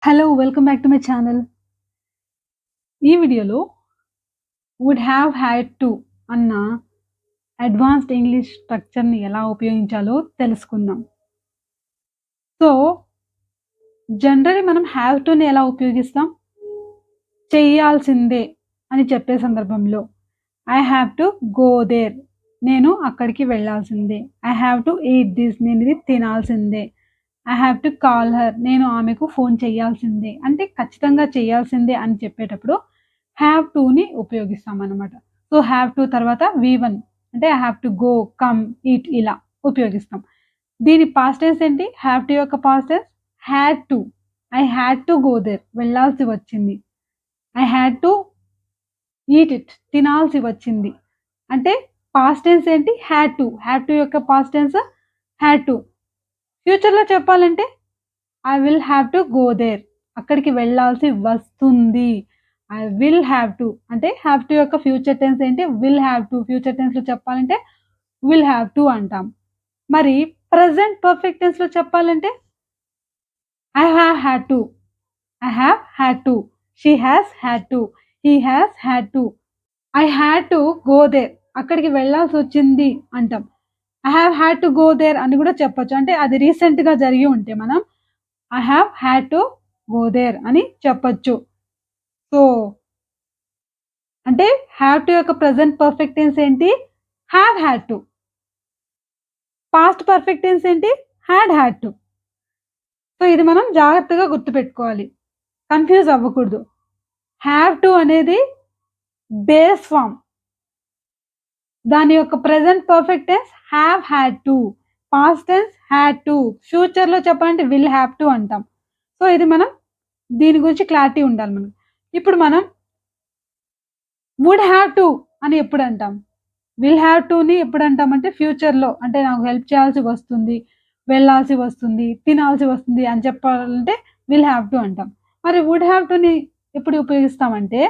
Hello! Welcome back to my channel. ఈ వీడియోలో 'would have had to' అన్న advanced English స్ట్రక్చర్‌ని ఎలా ఉపయోగించాలో తెలుసుకుందాం. సో, జనరల్లీ మనం హ్యావ్ టుని ఎలా ఉపయోగిస్తాం? చెయ్యాల్సిందే అని చెప్పే సందర్భంలో I have to go there. నేను అక్కడికి వెళ్ళాల్సిందే. I have to eat this. నేనిది తినాల్సిందే. I have to call her. నేను ఆమెకు ఫోను చేయాల్సిందే. అంటే ఖచ్చితంగా చేయాల్సిందే అని చెప్పేటప్పుడు హావ్ టుని ఉపయోగిస్తామనమాట. సో, హావ్ టు తర్వాత వి1 అంటే I have to go, come, eat ఇలా ఉపయోగిస్తాం. దీని పాస్ట్ టెన్స్ ఏంటి? హావ్ టు యొక్క past tense had to. I had to go there. వెళ్ళాల్సి వచ్చింది. I had to eat it. తినాల్సి వచ్చింది. అంటే పాస్ట్ టెన్స్ ఏంటి? Had to. హ్యాడ్ టు యొక్క పాస్ట్ టెన్స్ హ్యాడ్ టు. ఫ్యూచర్‌లో చెప్పాలంటే I will have to go there. అక్కడికి వెళ్ళాల్సి వస్తుంది. ఐ విల్ హావ్ టు అంటే హావ్ టు యొక్క ఫ్యూచర్ టెన్స్ ఏంటి? Will have to. ఫ్యూచర్ టెన్స్‌లో చెప్పాలంటే విల్ హావ్ టు అంటాం. మరి ప్రెజెంట్ పర్ఫెక్ట్ టెన్స్‌లో చెప్పాలంటే I have had to. I have had to. She has had to. He has had to. I had to go there. అక్కడికి వెళ్ళాల్సొచ్చింది అంటాం. I have had to go there అని గూడా చెప్పొచ్చు. అంటే అది రీసెంట్‌గా జరిగి ఉంటే మనం I have had to go there అని చెప్పొచ్చు. సో, అంటే హావ్ టు యొక్క ప్రెజెంట్ పర్ఫెక్ట్ టెన్స్ ఏంటి? Have had to. Past perfect tense ఏంటి? Had had to. సో, ఇది మనం జాగ్రత్తగా గుర్తుపెట్టుకోవాలి. కన్‌ఫ్యూజ్ అవ్వకూడదు. హావ్ టు అనేది బేస్ ఫార్మ్. దాని యొక్క present perfect tense have had to. Past tense had to. ఫ్యూచర్‌లో చెప్పాలంటే విల్ హావ్ టు అంటాం. సో, ఇది మనం దీని గురించి క్లారిటీ ఉండాలి మనకు. ఇప్పుడు మనం వుడ్ హావ్ టు అని ఎప్పుడంటాం? విల్ హావ్ టుని ఎప్పుడంటామంటే ఫ్యూచర్‌లో అంటే నాకు హెల్ప్ చేయాల్సి వస్తుంది, వెళ్ళాల్సి వస్తుంది, తినాల్సి వస్తుంది అని చెప్పాలంటే విల్ హావ్ టు అంటాం. మరి వుడ్ హావ్ టుని ఎప్పుడు ఉపయోగిస్తామంటే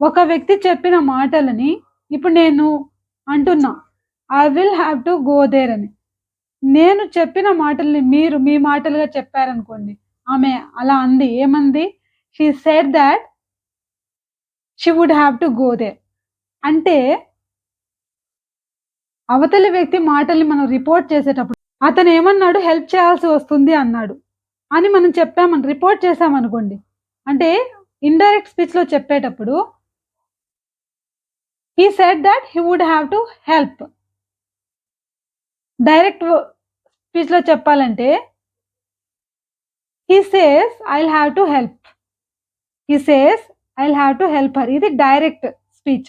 ఒక వ్యక్తి చెప్పిన మాటలని ఇప్పుడు నేను అంటున్నా. I will have to go there అని. నేను చెప్పిన మాటల్ని మీరు మీ మాటలుగా చెప్పారనుకోండి. ఆమె అలా అంది. ఏమంది? She said that she would have to go there. అంటే అవతలి వ్యక్తి మాటల్ని మనం రిపోర్ట్ చేసేటప్పుడు అతనేమన్నాడు హెల్ప్ చేయాల్సి వస్తుంది అన్నాడు. అని మనం రిపోర్ట్ చేశామనుకోండి. అంటే ఇండైరెక్ట్ స్పీచ్‌లో చెప్పేటప్పుడు he said that he would have to help. Direct స్పీచ్‌లో చెప్పాలంటే he says I'll have to help. He says I'll have to help her. ఇది డైరెక్ట్ స్పీచ్.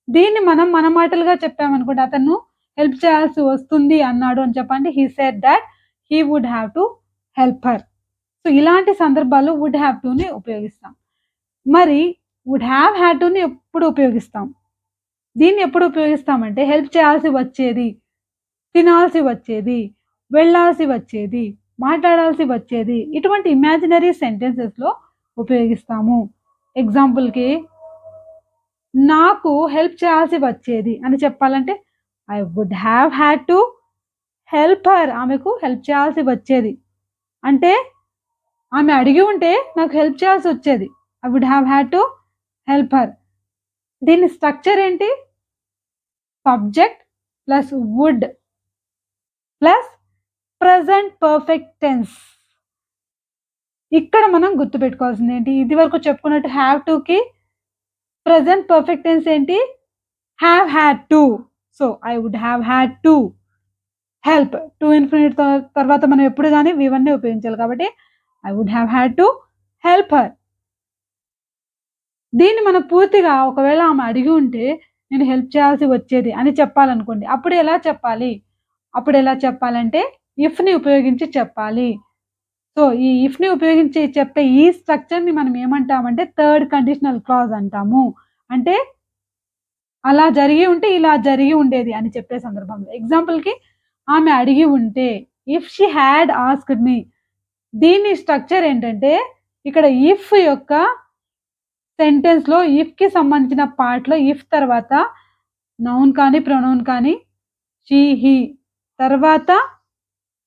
దీన్ని మనం మన మాటలుగా చెప్పామనుకోండి. అతను హెల్ప్ చేయాల్సి వస్తుంది అన్నాడు అని చెప్పండి. He said that he would have to help her. So, ఇలాంటి సందర్భాల్లో వుడ్ హావ్ టుని ఉపయోగిస్తాం. మరి వుడ్ హావ్ హాడ్ టుని ఎప్పుడు ఉపయోగిస్తాం? దీన్ని ఎప్పుడు ఉపయోగిస్తామంటే హెల్ప్ చేయాల్సి వచ్చేది, తినాల్సి వచ్చేది, వెళ్ళాల్సి వచ్చేది, మాట్లాడాల్సి వచ్చేది ఇటువంటి ఇమాజినరీ సెంటెన్సెస్‌లో ఉపయోగిస్తాము. ఎగ్జాంపుల్‌కి నాకు హెల్ప్ చేయాల్సి వచ్చేది అని చెప్పాలంటే I would have had to help her. ఆమెకు హెల్ప్ చేయాల్సి వచ్చేది. అంటే ఆమె అడిగి ఉంటే నాకు హెల్ప్ చేయాల్సొచ్చేది. I would have had to help her. దీని స్ట్రక్చర్ ఏంటి? Subject plus would plus present perfect tense. ఇక్కడ మనం గుర్తుపెట్టుకోవాల్సిందేంటి? ఇదివరకు చెప్పుకున్నట్టు హావ్ టుకి ప్రెజెంట్ పర్ఫెక్ట్ టెన్స్ ఏంటి? Have had to. So, I would have had to help. To infinitive తర్వాత మనం ఎప్పుడు గాని వి1నే ఉపయోగించాలి. కాబట్టి I would have had to help her. దీన్ని మనం పూర్తిగా ఒకవేళ ఆమె అడిగి ఉంటే నేను హెల్ప్ చేయాల్సి వచ్చేది అని చెప్పాలనుకోండి. అప్పుడు ఎలా చెప్పాలి? అప్పుడెలా చెప్పాలంటే ఇఫ్‌ని ఉపయోగించి చెప్పాలి. సో, ఈ ఇఫ్‌ని ఉపయోగించి చెప్పే ఈ స్ట్రక్చర్‌ని మనం ఏమంటామంటే థర్డ్ కండిషనల్ క్లాజ్ అంటాము. అంటే అలా జరిగి ఉంటే ఇలా జరిగి ఉండేది అని చెప్పే సందర్భంలో. ఎగ్జాంపుల్‌కి ఆమె అడిగి ఉంటే if she had asked me. దీని స్ట్రక్చర్ ఏంటంటే ఇక్కడ ఇఫ్ యొక్క సెంటెన్స్‌లో ఇఫ్‌కి సంబంధించిన పార్ట్‌లో ఇఫ్ తర్వాత నౌన్ కానీ, ప్రొనౌన్ కానీ షీ, హి తర్వాత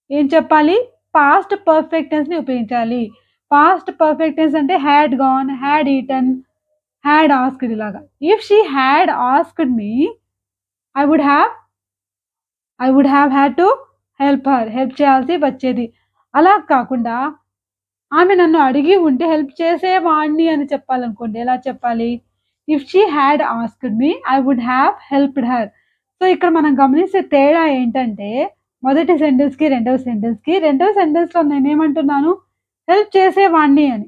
ఏం చెప్పాలి? పాస్ట్ పర్ఫెక్ట్ టెన్స్‌ని ఉపయోగించాలి. పాస్ట్ పర్ఫెక్ట్ టెన్స్ అంటే had gone, had eaten, had asked ఇలాగా. If she had asked me I would have had to help చేయాల్సి వచ్చేది. అలా కాకుండా ఆమె నన్ను అడిగి ఉంటే హెల్ప్ చేసేవాడిని అని చెప్పాలనుకోండి. ఎలా చెప్పాలి? If she had asked me I would have helped her. So, ఇక్కడ మనం గమనిస్తే తేడా ఏంటంటే, మొదటి సెంటెన్స్‌కి, రెండవ సెంటెన్స్‌లో నేనేమంటున్నాను? హెల్ప్ చేసేవాడిని అని.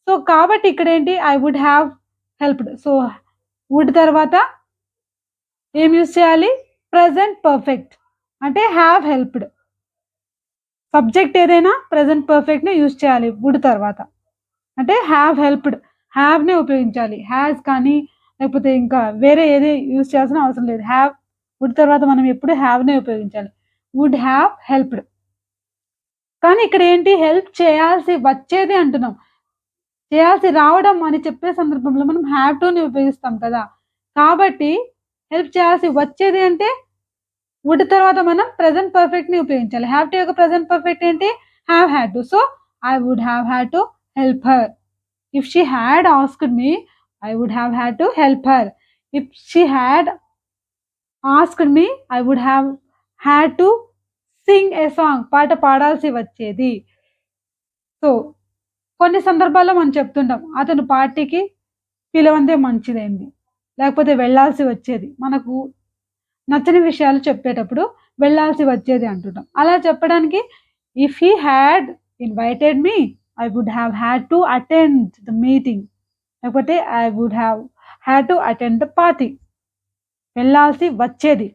సో, కాబట్టి ఇక్కడేంటి? I would have helped. So, would తర్వాత ఏం యూజ్ చేయాలి? ప్రెజెంట్ పర్ఫెక్ట్ అంటే హ్యావ్ హెల్ప్డ్. సబ్జెక్ట్ ఏదైనా ప్రెజెంట్ పర్ఫెక్ట్‌ని యూజ్ చేయాలి వుడ్ తర్వాత. అంటే హ్యావ్ హెల్ప్డ్. హ్యావ్‌నే ఉపయోగించాలి. హాస్ కానీ లేకపోతే ఇంకా వేరే ఏది యూజ్ చేయాల్సిన అవసరం లేదు. వుడ్ తర్వాత మనం ఎప్పుడు హ్యావ్‌నే ఉపయోగించాలి. Would have helped. కానీ ఇక్కడేంటి హెల్ప్ చేయాల్సి వచ్చేది అంటున్నాం. చేయాల్సి రావడం అని చెప్పే సందర్భంలో మనం హ్యావ్ టుని ఉపయోగిస్తాం కదా! కాబట్టి హెల్ప్ చేయాల్సి వచ్చేది అంటే వుడ్ తర్వాత మనం ప్రెజెంట్ పర్ఫెక్ట్‌ని ఉపయోగించాలి. హ్యావ్ టు యొక్క ప్రెజెంట్ పర్ఫెక్ట్ ఏంటి? Have had to. So, I would have had to help her. If she had asked me, I would have had to help her. If she had asked me, I would have had to sing a song. పాట పాడాల్సి వచ్చేది. So, కొన్ని సందర్భాల్లో మనం చెప్తుంటాం. అతను పార్టీకి పిలవందే మంచిదైంది. లేకపోతే వెళ్ళాల్సి వచ్చేది. మనకు నచ్చని విషయాలు చెప్పేటప్పుడు వెళ్ళాల్సి వచ్చేది అంటుంటాం. అలా చెప్పడానికి if he had invited me, I would have had to attend the meeting. లేకపోతే I would have had to attend the party. వెళ్ళాల్సి వచ్చేది.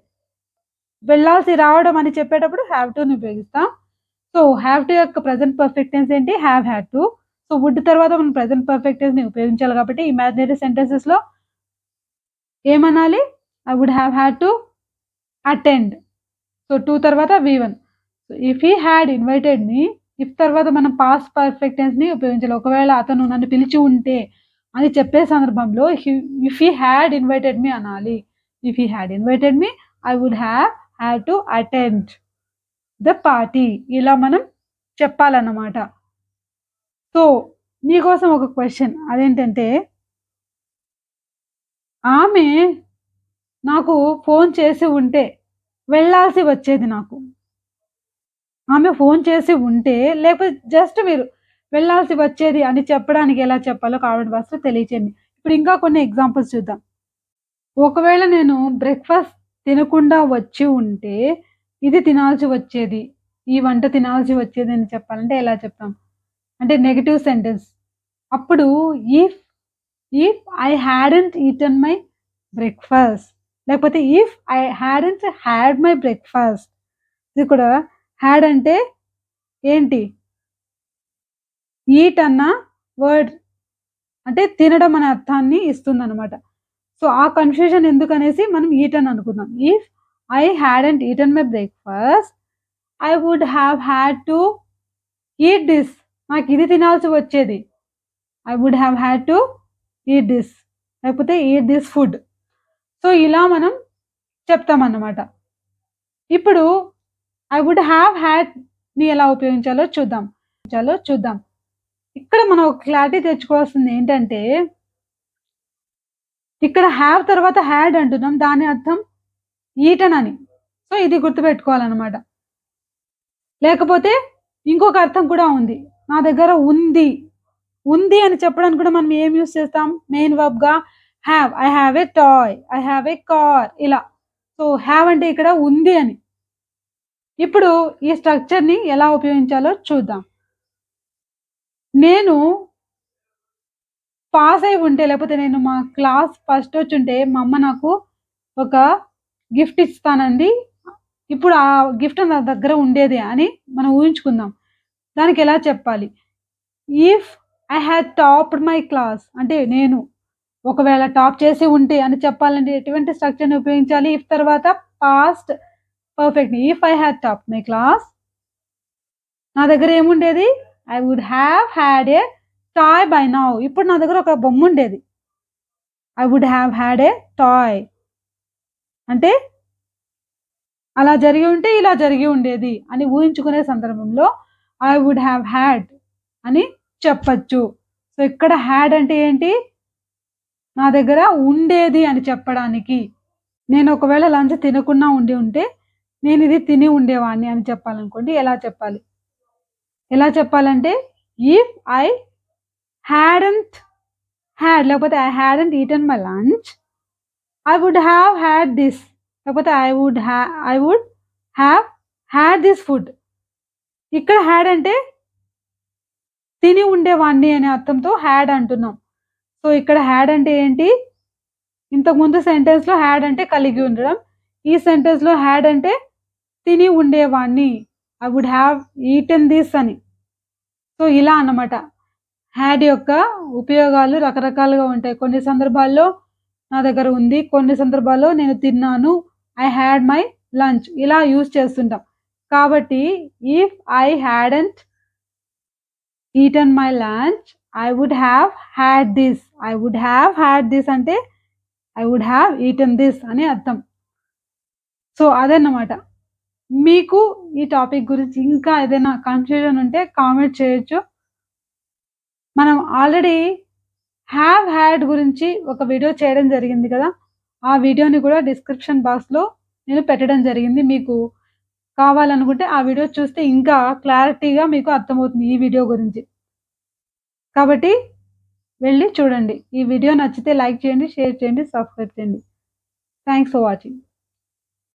వెళ్ళాల్సి రావడం అని చెప్పేటప్పుడు హ్యావ్ టుని ఉపయోగిస్తాం. సో, హ్యావ్ టు యొక్క ప్రెజెంట్ పర్ఫెక్ట్ టెన్స్ ఏంటి? Have had to. So, would తర్వాత మనం ప్రెజెంట్ పర్ఫెక్ట్ టెన్స్‌ని ఉపయోగించాలి కాబట్టి ఇమాజినరీ సెంటెన్సెస్‌లో ఏమనాలి? I would have had to attend. So, to తర్వాత వి1. So, if he had invited me, if తర్వాత మనం పాస్ట్ పర్ఫెక్ట్ టెన్స్‌ని ఉపయోగించాలి. ఒకవేళ అతను నన్ను పిలిచి ఉంటే అని చెప్పే సందర్భంలో if he had invited me అనాలి. If he had invited me I would have had to attend the party. ఇలా మనం చెప్పాలన్నమాట. సో, మీకోసం ఒక క్వెషన్ అదేంటంటే, ఆమె నాకు ఫోను చేసి ఉంటే వెళ్ళాల్సి వచ్చేది నాకు. ఆమె ఫోను చేసి ఉంటే లేకపోతే జస్ట్ మీరు వెళ్ళాల్సి వచ్చేది అని చెప్పడానికి ఎలా చెప్పాలో కామెంట్ బాక్స్‌లో తెలియచేయండి. ఇప్పుడు ఇంకా కొన్ని ఎగ్జాంపుల్స్ చూద్దాం. ఒకవేళ నేను బ్రేక్‌ఫాస్ట్ తినకుండా వచ్చి ఉంటే, ఇది తినాల్సి వచ్చేది. ఈ వంట తినాల్సి వచ్చేది అని చెప్పాలంటే ఎలా చెప్తాం? అంటే నెగెటివ్ సెంటెన్స్. అప్పుడు if if I hadn't eaten my breakfast లేకపోతే if I hadn't had my breakfast. ఇది కూడా హాడ్ అంటే ఏంటి? ఈట్ అన్న వర్డ్ అంటే తినడం అనే అర్థాన్ని ఇస్తుందనమాట. సో, ఆ కన్‌ఫ్యూజన్ ఎందుకనేసి మనం ఈట్ అని అనుకుందాం. If I hadn't eaten my breakfast I would have had to eat this. నాకిది తినాల్సి వచ్చేది. I would have had to eat this. లేకపోతే ఈట్ దిస్ ఫుడ్. సో, ఇలా మనం చెప్తామన్నమాట. ఇప్పుడు ఐ వుడ్ హ్యావ్ హ్యాడ్‌ని ఎలా ఉపయోగించాలో చూద్దాం. ఇక్కడ మనం ఒక క్లారిటీ తెచ్చుకోవాల్సింది ఏంటంటే, ఇక్కడ హ్యావ్ తర్వాత హ్యాడ్ అంటున్నాం. దాని అర్థం ఈటెన్ అని. సో, ఇది గుర్తుపెట్టుకోవాలన్నమాట. లేకపోతే ఇంకొక అర్థం కూడా ఉంది. నా దగ్గర ఉంది. ఉంది అని చెప్పడానికి కూడా మనం ఏం యూజ్ చేస్తాం? మెయిన్ వర్బ్‌గా have. I have a toy. I have a car ఇలా. సో, హ్యావ్ అంటే ఇక్కడ ఉంది అని. ఇప్పుడు ఈ స్ట్రక్చర్‌ని ఎలా ఉపయోగించాలో చూద్దాం. నేను పాస్ అయి ఉంటే లేకపోతే నేను మా క్లాస్ ఫస్ట్ వచ్చుంటే మా అమ్మ నాకు ఒక గిఫ్ట్ ఇస్తానంది. ఇప్పుడు ఆ గిఫ్ట్ నా దగ్గర ఉండేది అని మనం ఊహించుకుందాం. దానికి ఎలా చెప్పాలి? If I had topped my class అంటే నేను ఒకవేళ టాప్ చేసి ఉంటే అని చెప్పాలంటే ఎటువంటి స్ట్రక్చర్‌ని ఉపయోగించాలి? ఇఫ్ తర్వాత పాస్ట్ పర్ఫెక్ట్‌ని. If I had topped my class నా దగ్గర ఏముండేది? I would have had a toy by now. ఇప్పుడు నా దగ్గర ఒక బొమ్మ ఉండేది. I would have had a toy. అంటే అలా జరిగి ఉంటే ఇలా జరిగి ఉండేది అని ఊహించుకునే సందర్భంలో ఐ వుడ్ హ్యావ్ హ్యాడ్ అని చెప్పచ్చు. సో, ఇక్కడ హ్యాడ్ అంటే ఏంటి? నా దగ్గర ఉండేది అని చెప్పడానికి. నేను ఒకవేళ లంచ్ తినకుండా ఉండి ఉంటే, నేనిది తిని ఉండేవాడిని అని చెప్పాలనుకోండి ఎలా చెప్పాలి? ఎలా చెప్పాలంటే, ఇఫ్ ఐ హాడెంట్ లేకపోతే I hadn't eaten my lunch, I would have had this. లేకపోతే I would have had this food. ఇక్కడ హాడ్ అంటే తిని ఉండేవాడిని అనే అర్థంతో హాడ్ అంటున్నాం. సో, ఇక్కడ హాడ్ అంటే ఏంటి? ఇంతకుముందు సెంటెన్స్‌లో హాడ్ అంటే కలిగి ఉండడం. ఈ సెంటెన్స్‌లో హాడ్ అంటే తిని ఉండేవాడిని. I would have eaten this అని. సో, ఇలా అన్నమాట. హ్యాడ్ యొక్క ఉపయోగాలు రకరకాలుగా ఉంటాయి. కొన్ని సందర్భాల్లో నా దగ్గర ఉంది. కొన్ని సందర్భాల్లో నేను తిన్నాను. ఐ హాడ్ మై లంచ్ ఇలా యూజ్ చేస్తుంటాం. కాబట్టి if I hadn't eaten my lunch I would have had this. I would have had this అంటే I would have eaten this అని అర్థం. సో, అదన్నమాట. మీకు ఈ టాపిక్ గురించి ఇంకా ఏదైనా కన్‌ఫ్యూజన్ ఉంటే కామెంట్ చేయొచ్చు. మనం ఆల్రెడీ హ్యాడ్ గురించి ఒక వీడియో చేయడం జరిగింది కదా! ఆ వీడియోని కూడా డిస్క్రిప్షన్ బాక్స్‌లో నేను పెట్టడం జరిగింది. మీకు కావాలనుకుంటే ఆ వీడియో చూస్తే ఇంకా క్లారిటీగా మీకు అర్థమవుతుంది ఈ వీడియో గురించి. కాబట్టి వెళ్లి చూడండి. ఈ వీడియో నచ్చితే లైక్ చేయండి, షేర్ చేయండి, సబ్స్క్రైబ్ చేయండి. Thanks for watching.